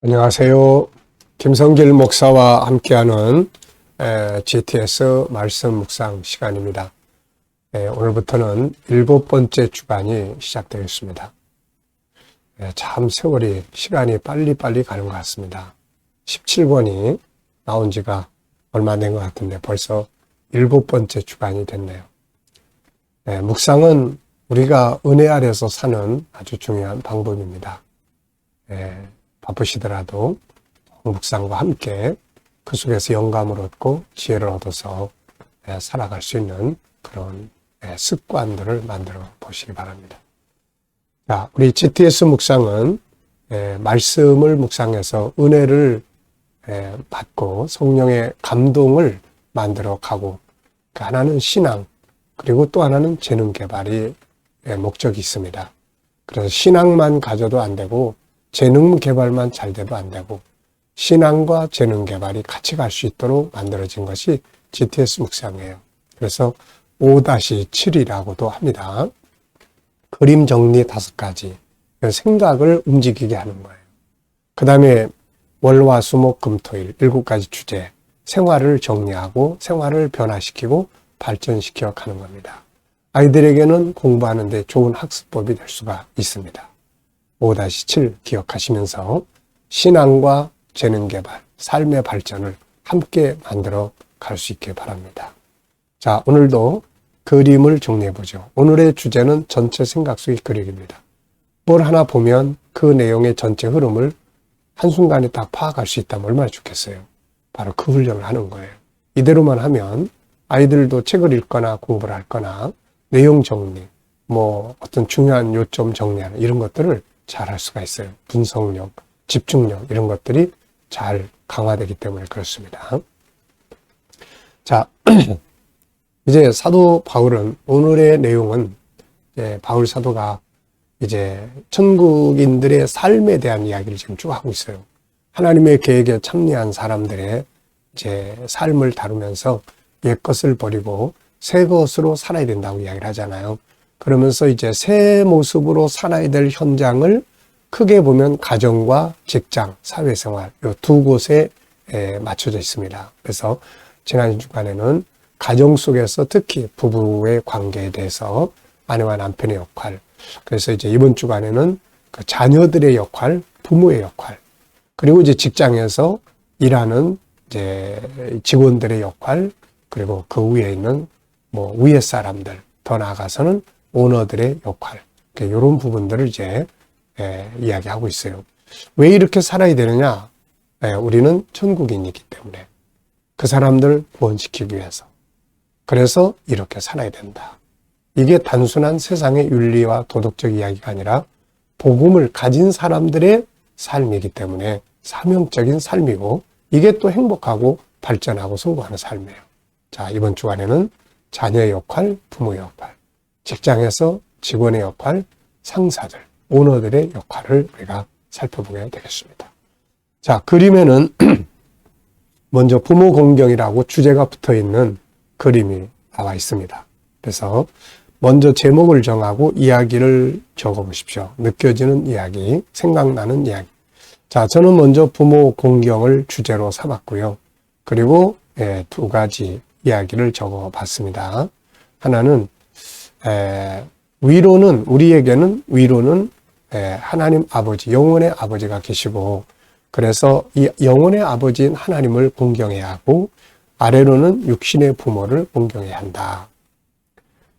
안녕하세요. 김성길 목사와 함께하는 GTS 말씀 묵상 시간입니다. 오늘부터는 7번째 주간이 시작되겠습니다. 참 세월이 시간이 빨리빨리 가는 것 같습니다. 17권이 나온 지가 얼마 된 것 같은데 벌써 7번째 주간이 됐네요. 묵상은 우리가 은혜 아래서 사는 아주 중요한 방법입니다. 바쁘시더라도 묵상과 함께 그 속에서 영감을 얻고 지혜를 얻어서 살아갈 수 있는 그런 습관들을 만들어 보시기 바랍니다. 자, 우리 GTS 묵상은 말씀을 묵상해서 은혜를 받고 성령의 감동을 만들어 가고, 하나는 신앙, 그리고 또 하나는 재능 개발이 목적이 있습니다. 그래서 신앙만 가져도 안 되고 재능 개발만 잘 돼도 안 되고 신앙과 재능 개발이 같이 갈 수 있도록 만들어진 것이 GTS 묵상이에요. 그래서 5-7이라고도 합니다. 그림 정리 5가지, 생각을 움직이게 하는 거예요. 그 다음에 월화수목금토일 7가지 주제, 생활을 정리하고 생활을 변화시키고 발전시켜 가는 겁니다. 아이들에게는 공부하는 데 좋은 학습법이 될 수가 있습니다. 5-7 기억하시면서 신앙과 재능 개발, 삶의 발전을 함께 만들어 갈 수 있길 바랍니다. 자, 오늘도 그림을 정리해 보죠. 오늘의 주제는 전체 생각 속의 그림입니다. 뭘 하나 보면 그 내용의 전체 흐름을 한순간에 딱 파악할 수 있다면 얼마나 좋겠어요. 바로 그 훈련을 하는 거예요. 이대로만 하면 아이들도 책을 읽거나 공부를 할 내용 정리, 어떤 중요한 요점 정리하는 이런 것들을 잘 할 수가 있어요. 분석력, 집중력 이런 것들이 잘 강화되기 때문에 그렇습니다. 자, 이제 사도 바울은 오늘의 내용은 바울 사도가 이제 천국인들의 삶에 대한 이야기를 지금 쭉 하고 있어요. 하나님의 계획에 참여한 사람들의 이제 삶을 다루면서 옛것을 버리고 새 것으로 살아야 된다고 이야기를 하잖아요. 그러면서 이제 새 모습으로 살아야 될 현장을 크게 보면 가정과 직장, 사회생활 이 두 곳에 맞춰져 있습니다. 그래서 지난 주간에는 가정 속에서 특히 부부의 관계에 대해서 아내와 남편의 역할, 그래서 이제 이번 주간에는 그 자녀들의 역할, 부모의 역할, 그리고 이제 직장에서 일하는 이제 직원들의 역할, 그리고 그 위에 있는 위에 사람들, 더 나아가서는 오너들의 역할, 이런 부분들을 이제 이야기하고 있어요. 왜 이렇게 살아야 되느냐? 우리는 천국인이기 때문에 그 사람들 구원시키기 위해서, 그래서 이렇게 살아야 된다. 이게 단순한 세상의 윤리와 도덕적 이야기가 아니라 복음을 가진 사람들의 삶이기 때문에 사명적인 삶이고, 이게 또 행복하고 발전하고 성공하는 삶이에요. 자, 이번 주간에는 자녀의 역할, 부모의 역할, 직장에서 직원의 역할, 상사들, 오너들의 역할을 우리가 살펴보게 되겠습니다. 자, 그림에는 먼저 부모 공경이라고 주제가 붙어 있는 그림이 나와 있습니다. 그래서 먼저 제목을 정하고 이야기를 적어 보십시오. 느껴지는 이야기, 생각나는 이야기. 자, 저는 먼저 부모 공경을 주제로 삼았고요. 그리고 2가지 이야기를 적어 봤습니다. 하나는 우리에게는 위로는 하나님 아버지, 영혼의 아버지가 계시고, 그래서 이 영혼의 아버지인 하나님을 공경해야 하고, 아래로는 육신의 부모를 공경해야 한다.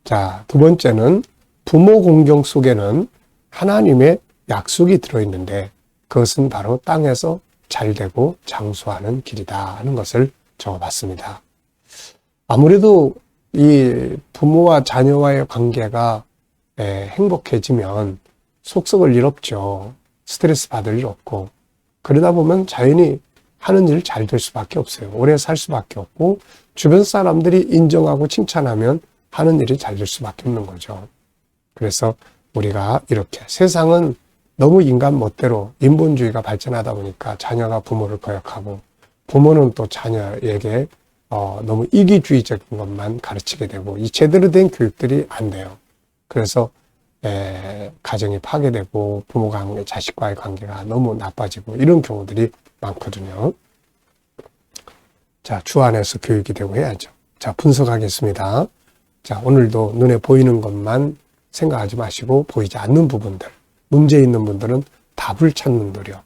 자, 2번째는 부모 공경 속에는 하나님의 약속이 들어있는데 그것은 바로 땅에서 잘되고 장수하는 길이다 하는 것을 적어봤습니다. 아무래도 이 부모와 자녀와의 관계가 행복해지면 속 썩을 일 없죠. 스트레스 받을 일 없고, 그러다 보면 자연히 하는 일 잘 될 수밖에 없어요. 오래 살 수밖에 없고, 주변 사람들이 인정하고 칭찬하면 하는 일이 잘 될 수밖에 없는 거죠. 그래서 우리가 이렇게, 세상은 너무 인간 멋대로 인본주의가 발전하다 보니까 자녀가 부모를 거역하고, 부모는 또 자녀에게 너무 이기주의적인 것만 가르치게 되고, 이 제대로 된 교육들이 안 돼요. 그래서 가정이 파괴되고 부모 관계, 자식과의 관계가 너무 나빠지고 이런 경우들이 많거든요. 자, 주 안에서 교육이 되고 해야죠. 자, 분석하겠습니다. 자, 오늘도 눈에 보이는 것만 생각하지 마시고 보이지 않는 부분들, 문제 있는 분들은 답을 찾는 노력,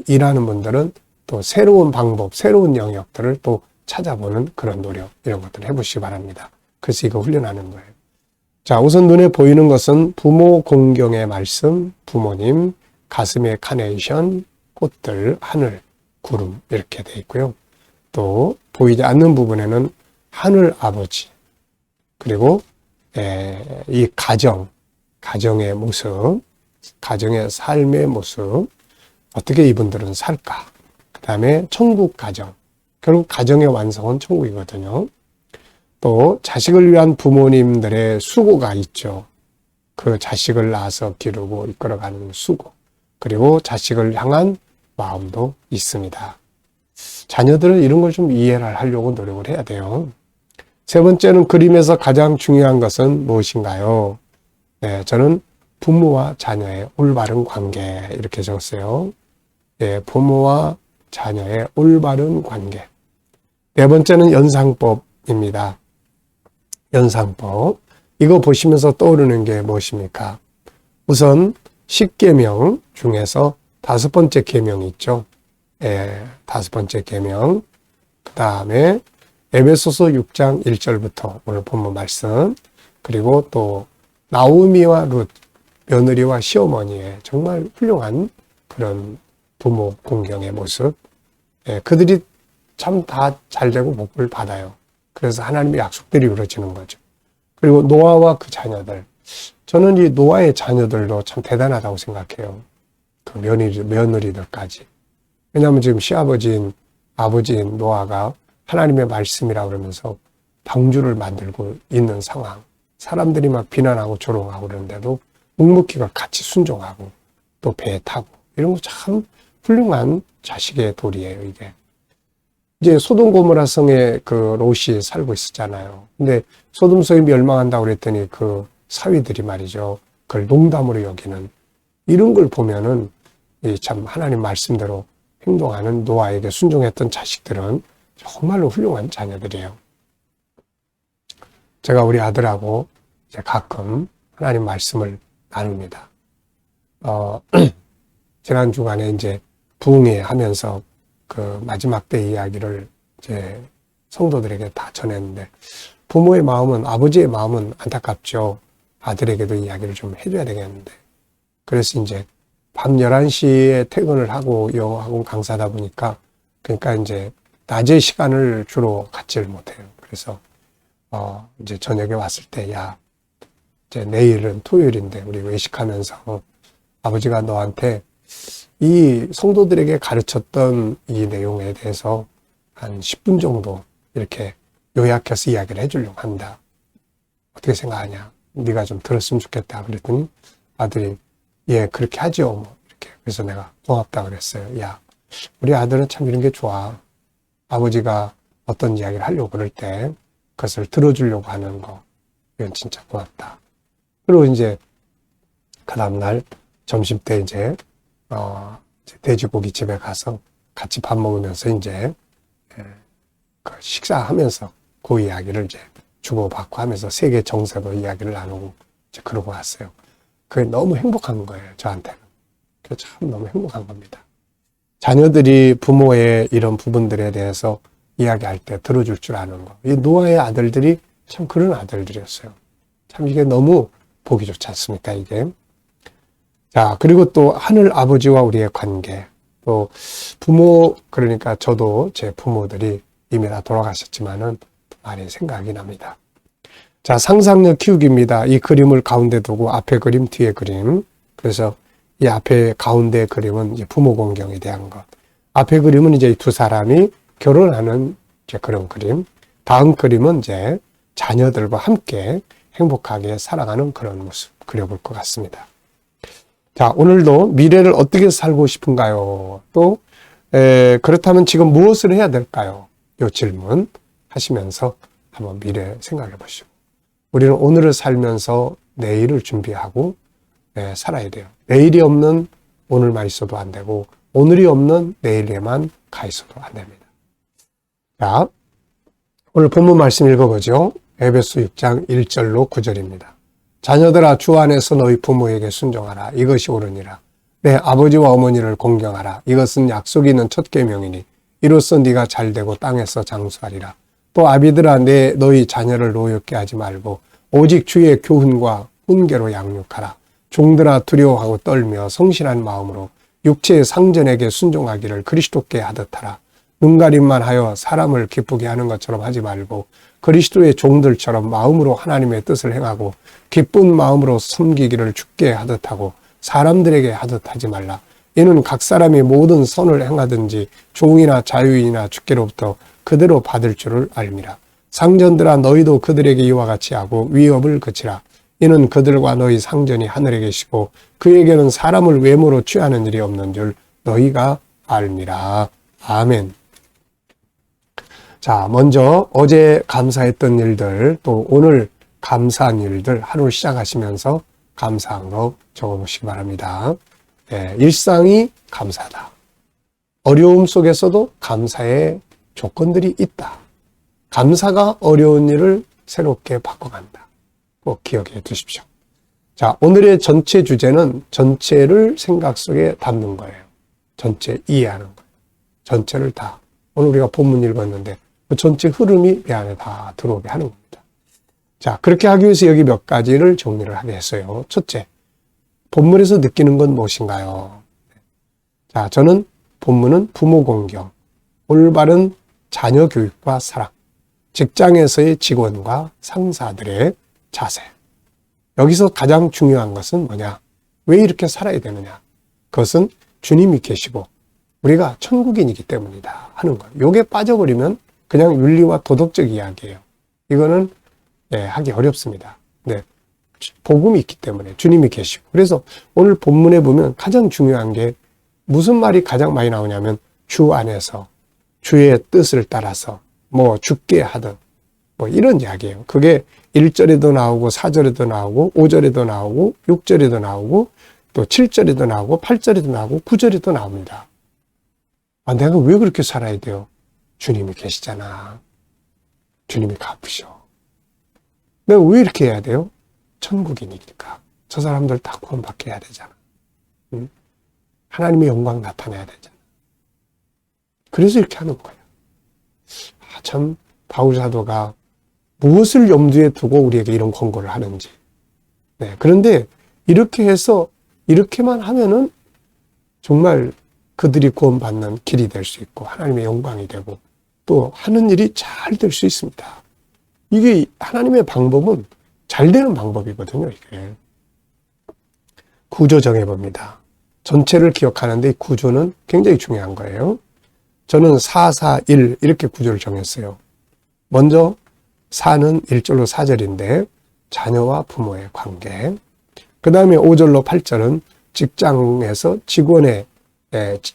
일하는 분들은 또 새로운 방법, 새로운 영역들을 또 찾아보는 그런 노력, 이런 것들을 해보시기 바랍니다. 그래서 이거 훈련하는 거예요. 자, 우선 눈에 보이는 것은 부모 공경의 말씀, 부모님, 가슴의 카네이션, 꽃들, 하늘, 구름 이렇게 돼 있고요. 또 보이지 않는 부분에는 하늘 아버지, 그리고 이 가정의 모습, 가정의 삶의 모습, 어떻게 이분들은 살까? 그 다음에 천국 가정, 결국 가정의 완성은 천국이거든요. 또 자식을 위한 부모님들의 수고가 있죠. 그 자식을 낳아서 기르고 이끌어가는 수고, 그리고 자식을 향한 마음도 있습니다. 자녀들은 이런 걸 좀 이해를 하려고 노력을 해야 돼요. 세 번째는 그림에서 가장 중요한 것은 무엇인가요? 네, 저는 부모와 자녀의 올바른 관계 이렇게 적었어요. 네, 부모와 자녀의 올바른 관계. 네 번째는 연상법입니다. 연상법. 이거 보시면서 떠오르는 게 무엇입니까? 우선 10계명 중에서 5번째 계명이 있죠. 예, 5번째 계명. 그 다음에 에베소서 6장 1절부터 오늘 본문 말씀, 그리고 또 나오미와 룻, 며느리와 시어머니의 정말 훌륭한 그런 부모 공경의 모습. 예, 그들이 참 다 잘되고 복을 받아요. 그래서 하나님의 약속들이 이루어지는 거죠. 그리고 노아와 그 자녀들. 저는 이 노아의 자녀들도 참 대단하다고 생각해요. 그 며느리들까지. 왜냐하면 지금 시아버지인 아버지인 노아가 하나님의 말씀이라 그러면서 방주를 만들고 있는 상황. 사람들이 막 비난하고 조롱하고 그러는데도 묵묵히 같이 순종하고 또 배에 타고 이런 거 참 훌륭한 자식의 도리예요, 이게. 이제 소돔 고모라 성에 그 롯이 살고 있었잖아요. 근데 소돔 성이 멸망한다고 그랬더니 그 사위들이 말이죠. 그걸 농담으로 여기는 이런 걸 보면은 참 하나님 말씀대로 행동하는 노아에게 순종했던 자식들은 정말로 훌륭한 자녀들이에요. 제가 우리 아들하고 이제 가끔 하나님 말씀을 나눕니다. 지난 주간에 이제 부흥회 하면서 그 마지막 때 이야기를 이제 성도들에게 다 전했는데 부모의 마음은, 아버지의 마음은 안타깝죠. 아들에게도 이야기를 좀 해줘야 되겠는데. 그래서 이제 밤 11시에 퇴근을 하고 영어학원 강사다 보니까 그러니까 이제 낮에 시간을 주로 갖지를 못해요. 그래서 이제 저녁에 왔을 때 야, 이제 내일은 토요일인데 우리 외식하면서 아버지가 너한테 이 성도들에게 가르쳤던 이 내용에 대해서 한 10분 정도 이렇게 요약해서 이야기를 해주려고 한다. 어떻게 생각하냐? 네가 좀 들었으면 좋겠다. 그랬더니 아들이 예, 그렇게 하죠. 뭐 이렇게. 그래서 내가 고맙다 그랬어요. 야, 우리 아들은 참 이런 게 좋아. 아버지가 어떤 이야기를 하려고 그럴 때 그것을 들어주려고 하는 거. 이건 진짜 고맙다. 그리고 이제 그 다음날 점심 때 이제 돼지고기 집에 가서 같이 밥 먹으면서 이제 그 식사하면서 그 이야기를 이제 주고받고 하면서 세계 정세도 이야기를 나누고 이제 그러고 왔어요. 그게 너무 행복한 거예요, 저한테는. 그게 참 너무 행복한 겁니다. 자녀들이 부모의 이런 부분들에 대해서 이야기할 때 들어줄 줄 아는 거. 이 노아의 아들들이 참 그런 아들들이었어요. 참 이게 너무 보기 좋지 않습니까, 이게? 자, 그리고 또 하늘 아버지와 우리의 관계. 또 부모, 그러니까 저도 제 부모들이 이미 다 돌아가셨지만은 많이 생각이 납니다. 자, 상상력 키우기입니다. 이 그림을 가운데 두고 앞에 그림, 뒤에 그림. 그래서 이 앞에 가운데 그림은 이제 부모 공경에 대한 것. 앞에 그림은 이제 두 사람이 결혼하는 이제 그런 그림. 다음 그림은 이제 자녀들과 함께 행복하게 살아가는 그런 모습 그려볼 것 같습니다. 자, 오늘도 미래를 어떻게 살고 싶은가요? 또 그렇다면 지금 무엇을 해야 될까요? 이 질문 하시면서 한번 미래 생각해 보시고 우리는 오늘을 살면서 내일을 준비하고 살아야 돼요. 내일이 없는 오늘만 있어도 안 되고 오늘이 없는 내일에만 가 있어도 안 됩니다. 자, 오늘 본문 말씀 읽어보죠. 에베소 6장 1절로 9절입니다. 자녀들아 주 안에서 너희 부모에게 순종하라. 이것이 옳으니라. 내 아버지와 어머니를 공경하라. 이것은 약속이 있는 첫 계명이니 이로써 네가 잘되고 땅에서 장수하리라. 또 아비들아 너희 자녀를 노엽게 하지 말고 오직 주의 교훈과 훈계로 양육하라. 종들아 두려워하고 떨며 성실한 마음으로 육체의 상전에게 순종하기를 그리스도께 하듯 하라. 눈가림만 하여 사람을 기쁘게 하는 것처럼 하지 말고 그리스도의 종들처럼 마음으로 하나님의 뜻을 행하고 기쁜 마음으로 섬기기를 주께 하듯 하고 사람들에게 하듯 하지 말라. 이는 각 사람이 모든 선을 행하든지 종이나 자유인이나 주께로부터 그대로 받을 줄을 알미라. 상전들아 너희도 그들에게 이와 같이 하고 위협을 그치라. 이는 그들과 너희 상전이 하늘에 계시고 그에게는 사람을 외모로 취하는 일이 없는 줄 너희가 알미라. 아멘. 자, 먼저 어제 감사했던 일들, 또 오늘 감사한 일들 하루 시작하시면서 감사한 거 적어보시기 바랍니다. 일상이 감사다. 어려움 속에서도 감사의 조건들이 있다. 감사가 어려운 일을 새롭게 바꿔간다. 꼭 기억해 두십시오. 자, 오늘의 전체 주제는 전체를 생각 속에 담는 거예요. 전체 이해하는 거예요. 전체를 다. 오늘 우리가 본문 읽었는데 그 전체 흐름이 내 안에 다 들어오게 하는 겁니다. 자, 그렇게 하기 위해서 여기 몇 가지를 정리를 하게 했어요. 첫째, 본문에서 느끼는 건 무엇인가요? 자, 저는 본문은 부모 공경, 올바른 자녀 교육과 사랑, 직장에서의 직원과 상사들의 자세. 여기서 가장 중요한 것은 뭐냐? 왜 이렇게 살아야 되느냐? 그것은 주님이 계시고 우리가 천국인이기 때문이다 하는 거예요. 요게 빠져버리면 그냥 윤리와 도덕적 이야기예요. 이거는 하기 어렵습니다. 네, 복음이 있기 때문에 주님이 계시고. 그래서 오늘 본문에 보면 가장 중요한 게 무슨 말이 가장 많이 나오냐면 주 안에서 주의 뜻을 따라서 뭐 죽게 하든 뭐 이런 이야기예요. 그게 1절에도 나오고 4절에도 나오고 5절에도 나오고 6절에도 나오고 또 7절에도 나오고 8절에도 나오고 9절에도 나옵니다. 아, 내가 왜 그렇게 살아야 돼요? 주님이 계시잖아. 주님이 갚으셔. 내가 왜 이렇게 해야 돼요? 천국이니까. 저 사람들 다 구원받게 해야 되잖아. 응? 하나님의 영광 나타내야 되잖아. 그래서 이렇게 하는 거예요. 아, 참 바울 사도가 무엇을 염두에 두고 우리에게 이런 권고를 하는지. 네, 그런데 이렇게 해서 이렇게만 하면은 정말 그들이 구원받는 길이 될 수 있고 하나님의 영광이 되고 또 하는 일이 잘 될 수 있습니다. 이게 하나님의 방법은 잘 되는 방법이거든요. 이게 구조 정해봅니다. 전체를 기억하는데 이 구조는 굉장히 중요한 거예요. 저는 4, 4, 1 이렇게 구조를 정했어요. 먼저 4는 1절로 4절인데 자녀와 부모의 관계. 그 다음에 5절로 8절은 직장에서 직원의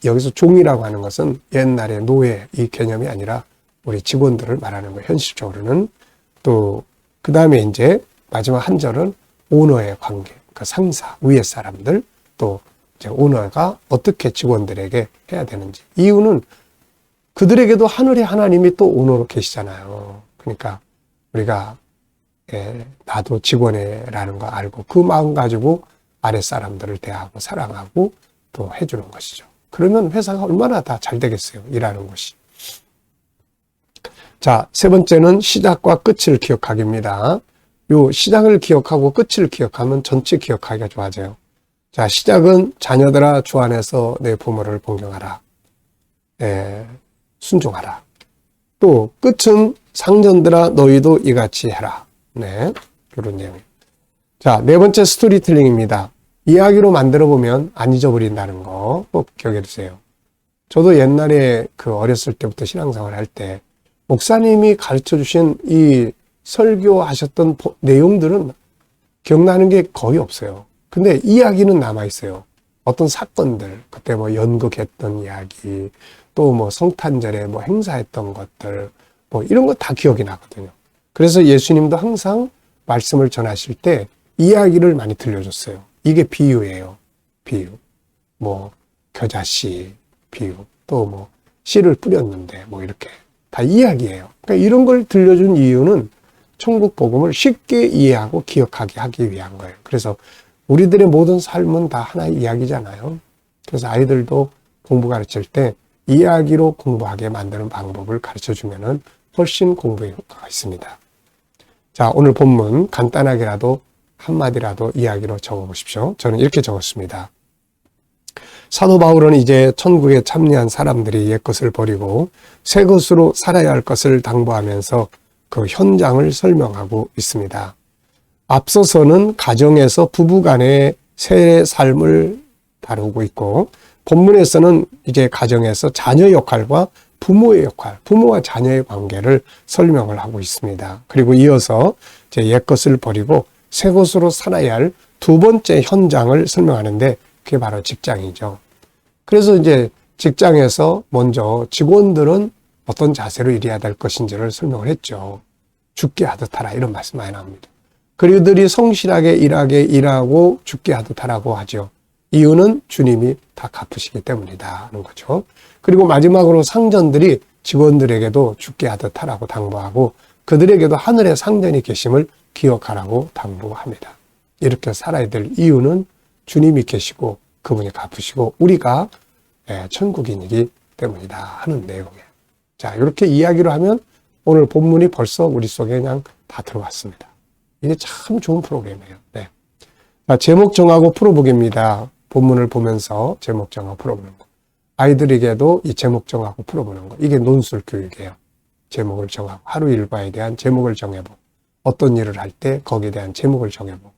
여기서 종이라고 하는 것은 옛날의 노예 이 개념이 아니라 우리 직원들을 말하는 거예요. 현실적으로는. 또 그 다음에 이제 마지막 한 절은 오너의 관계. 그 상사, 위의 사람들, 또 이제 오너가 어떻게 직원들에게 해야 되는지. 이유는 그들에게도 하늘의 하나님이 또 오너로 계시잖아요. 그러니까 우리가 나도 직원이라는 거 알고 그 마음 가지고 아랫사람들을 대하고 사랑하고 또 해주는 것이죠. 그러면 회사가 얼마나 다 잘 되겠어요. 일하는 것이. 자, 세 번째는 시작과 끝을 기억하기입니다. 요 시작을 기억하고 끝을 기억하면 전체 기억하기가 좋아져요. 자, 시작은 자녀들아 주 안에서 내 부모를 공경하라. 순종하라. 또 끝은 상전들아 너희도 이같이 해라. 네, 이런 내용이에요. 자, 네 번째 스토리텔링입니다. 이야기로 만들어 보면 안 잊어버린다는 거 꼭 기억해 두세요. 저도 옛날에 어렸을 때부터 신앙생활 할 때 목사님이 가르쳐 주신 이 설교하셨던 내용들은 기억나는 게 거의 없어요. 근데 이야기는 남아 있어요. 어떤 사건들, 그때 뭐 연극했던 이야기, 또 뭐 성탄절에 뭐 행사했던 것들, 뭐 이런 거 다 기억이 나거든요. 그래서 예수님도 항상 말씀을 전하실 때 이야기를 많이 들려줬어요. 이게 비유예요. 비유. 뭐 겨자씨 비유. 또 뭐 씨를 뿌렸는데 뭐 이렇게 다 이야기예요. 그러니까 이런 걸 들려준 이유는 천국 복음을 쉽게 이해하고 기억하게 하기 위한 거예요. 그래서 우리들의 모든 삶은 다 하나의 이야기잖아요. 그래서 아이들도 공부 가르칠 때 이야기로 공부하게 만드는 방법을 가르쳐 주면은 훨씬 공부에 효과가 있습니다. 자, 오늘 본문 간단하게라도 한마디라도 이야기로 적어 보십시오. 저는 이렇게 적었습니다. 사도 바울은 이제 천국에 참여한 사람들이 옛것을 버리고 새 것으로 살아야 할 것을 당부하면서 그 현장을 설명하고 있습니다. 앞서서는 가정에서 부부 간의 새 삶을 다루고 있고, 본문에서는 이제 가정에서 자녀 역할과 부모의 역할, 부모와 자녀의 관계를 설명을 하고 있습니다. 그리고 이어서 이제 옛것을 버리고 새 것으로 살아야 할 두 번째 현장을 설명하는데 그게 바로 직장이죠. 그래서 이제 직장에서 먼저 직원들은 어떤 자세로 일해야 될 것인지를 설명을 했죠. 죽게 하듯 하라 이런 말씀 많이 나옵니다. 그들이 성실하게 일하고 죽게 하듯 하라고 하죠. 이유는 주님이 다 갚으시기 때문이다 하는 거죠. 그리고 마지막으로 상전들이 직원들에게도 죽게 하듯 하라고 당부하고 그들에게도 하늘에 상전이 계심을 기억하라고 당부합니다. 이렇게 살아야 될 이유는 주님이 계시고 그분이 갚으시고 우리가 천국인이기 때문이다 하는 내용이에요. 자, 이렇게 이야기를 하면 오늘 본문이 벌써 우리 속에 그냥 다 들어왔습니다. 이게 참 좋은 프로그램이에요. 네. 자, 제목 정하고 풀어보기입니다. 본문을 보면서 제목 정하고 풀어보는 거. 아이들에게도 이 제목 정하고 풀어보는 거. 이게 논술 교육이에요. 제목을 정하고 하루 일과에 대한 제목을 정해보고 어떤 일을 할 때 거기에 대한 제목을 정해보고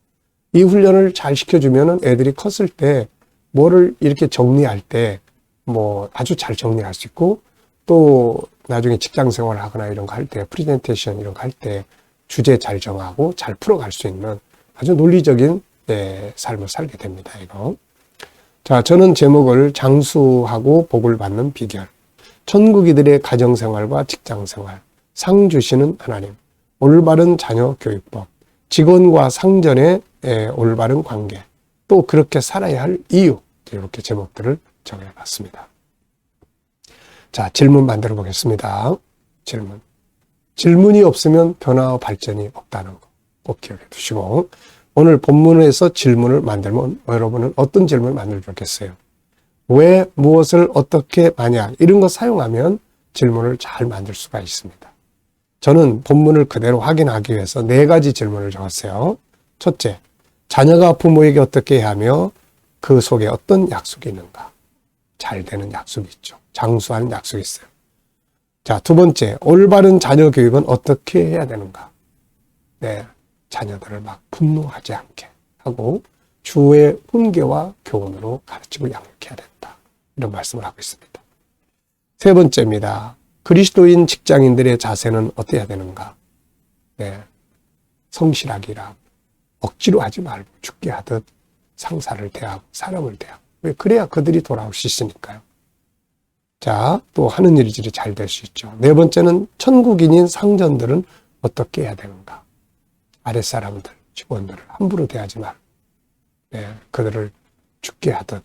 이 훈련을 잘 시켜주면은 애들이 컸을 때 뭐를 이렇게 정리할 때 뭐 아주 잘 정리할 수 있고 또 나중에 직장 생활을 하거나 이런 거 할 때 프레젠테이션 이런 거 할 때 주제 잘 정하고 잘 풀어갈 수 있는 아주 논리적인 삶을 살게 됩니다. 이거. 자, 저는 제목을 장수하고 복을 받는 비결. 천국이들의 가정생활과 직장생활. 상 주시는 하나님. 올바른 자녀 교육법. 직원과 상전의 올바른 관계. 또 그렇게 살아야 할 이유. 이렇게 제목들을 정해봤습니다. 자, 질문 만들어 보겠습니다. 질문. 질문이 없으면 변화와 발전이 없다는 거 꼭 기억해 두시고 오늘 본문에서 질문을 만들면 여러분은 어떤 질문을 만들면 좋겠어요? 왜, 무엇을, 어떻게, 만약 이런 거 사용하면 질문을 잘 만들 수가 있습니다. 저는 본문을 그대로 확인하기 위해서 4가지 질문을 적었어요. 첫째, 자녀가 부모에게 어떻게 해야 하며 그 속에 어떤 약속이 있는가? 잘 되는 약속이 있죠. 장수하는 약속이 있어요. 자, 두 번째, 올바른 자녀 교육은 어떻게 해야 되는가? 네, 자녀들을 막 분노하지 않게 하고 주의 훈계와 교훈으로 가르치고 양육해야 된다. 이런 말씀을 하고 있습니다. 세 번째입니다. 그리스도인 직장인들의 자세는 어때야 되는가? 네, 성실하기라 억지로 하지 말고 죽게 하듯 상사를 대하고 사람을 대하고 왜 그래야 그들이 돌아올 수 있으니까요. 자, 또 하는 일이 잘 될 수 있죠. 네 번째는 천국인인 상전들은 어떻게 해야 되는가? 아랫사람들, 직원들을 함부로 대하지 말고 그들을 죽게 하듯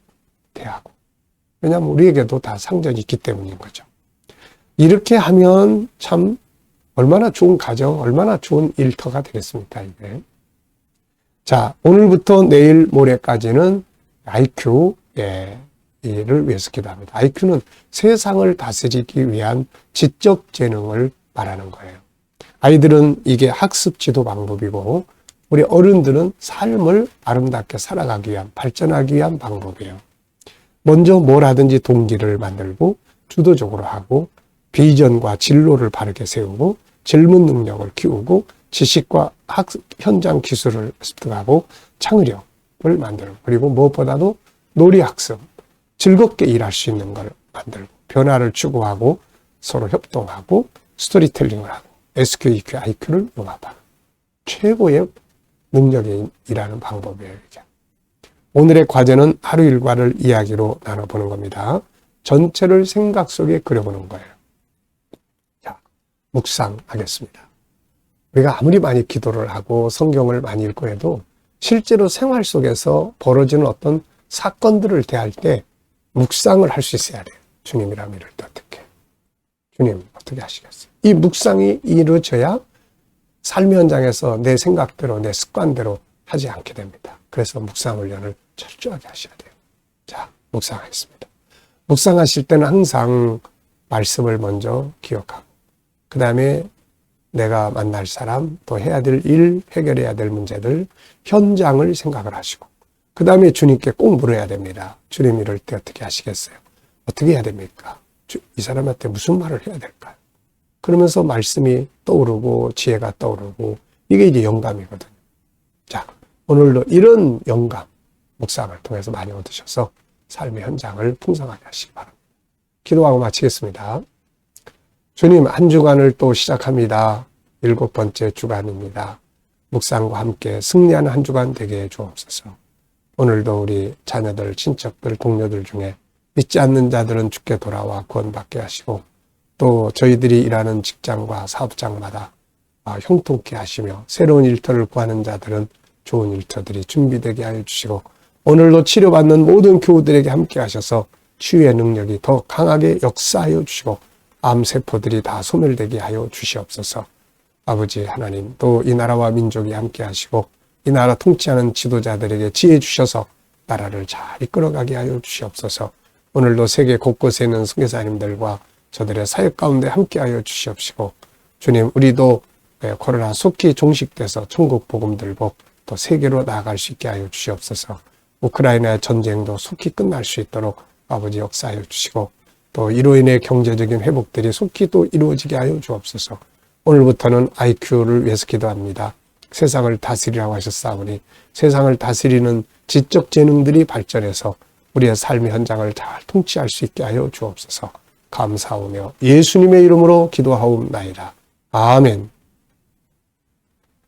대하고 왜냐하면 우리에게도 다 상전이 있기 때문인 거죠. 이렇게 하면 참 얼마나 좋은 가정, 얼마나 좋은 일터가 되겠습니까? 이게. 자, 오늘부터 내일 모레까지는 IQ 를 위해서 기도합니다. IQ는 세상을 다스리기 위한 지적 재능을 말하는 거예요. 아이들은 이게 학습 지도 방법이고 우리 어른들은 삶을 아름답게 살아가기 위한, 발전하기 위한 방법이에요. 먼저 뭘 하든지 동기를 만들고 주도적으로 하고 비전과 진로를 바르게 세우고 질문 능력을 키우고 지식과 현장 기술을 습득하고 창의력을 만들고 그리고 무엇보다도 놀이학습, 즐겁게 일할 수 있는 걸 만들고 변화를 추구하고 서로 협동하고 스토리텔링을 하고 SQ, EQ, IQ를 융합하는 최고의 능력이 일하는 방법이에요. 이게. 오늘의 과제는 하루 일과를 이야기로 나눠보는 겁니다. 전체를 생각 속에 그려보는 거예요. 자, 묵상하겠습니다. 우리가 아무리 많이 기도를 하고 성경을 많이 읽고 해도 실제로 생활 속에서 벌어지는 어떤 사건들을 대할 때 묵상을 할 수 있어야 돼요. 주님이라 믿을 때 어떻게? 주님 어떻게 하시겠어요? 이 묵상이 이루어져야 삶의 현장에서 내 생각대로 내 습관대로 하지 않게 됩니다. 그래서 묵상 훈련을 철저하게 하셔야 돼요. 자, 묵상하겠습니다. 묵상하실 때는 항상 말씀을 먼저 기억하고 그 다음에 내가 만날 사람, 또 해야 될 일, 해결해야 될 문제들, 현장을 생각을 하시고 그 다음에 주님께 꼭 물어야 됩니다. 주님 이럴 때 어떻게 하시겠어요? 어떻게 해야 됩니까? 이 사람한테 무슨 말을 해야 될까요? 그러면서 말씀이 떠오르고 지혜가 떠오르고 이게 이제 영감이거든요. 자, 오늘도 이런 영감, 묵상을 통해서 많이 얻으셔서 삶의 현장을 풍성하게 하시기 바랍니다. 기도하고 마치겠습니다. 주님, 한 주간을 또 시작합니다. 7번째 주간입니다. 묵상과 함께 승리하는 한 주간 되게 해 주옵소서. 오늘도 우리 자녀들, 친척들, 동료들 중에 믿지 않는 자들은 주께 돌아와 구원받게 하시고 또 저희들이 일하는 직장과 사업장마다 형통케 하시며 새로운 일터를 구하는 자들은 좋은 일터들이 준비되게 하여 주시고 오늘도 치료받는 모든 교우들에게 함께 하셔서 치유의 능력이 더 강하게 역사하여 주시고 암세포들이 다 소멸되게 하여 주시옵소서. 아버지 하나님, 또 이 나라와 민족이 함께 하시고 이 나라 통치하는 지도자들에게 지혜 주셔서 나라를 잘 이끌어가게 하여 주시옵소서. 오늘도 세계 곳곳에 있는 선교사님들과 저들의 사역 가운데 함께 하여 주시옵시고 주님, 우리도 코로나 속히 종식돼서 천국 복음 들고 또 세계로 나아갈 수 있게 하여 주시옵소서. 우크라이나의 전쟁도 속히 끝날 수 있도록 아버지 역사하여 주시고 또 이로 인해 경제적인 회복들이 속히 또 이루어지게 하여 주옵소서. 오늘부터는 IQ를 위해서 기도합니다. 세상을 다스리라고 하셨사오니 세상을 다스리는 지적 재능들이 발전해서 우리의 삶의 현장을 잘 통치할 수 있게 하여 주옵소서. 감사하며 예수님의 이름으로 기도하옵나이다. 아멘.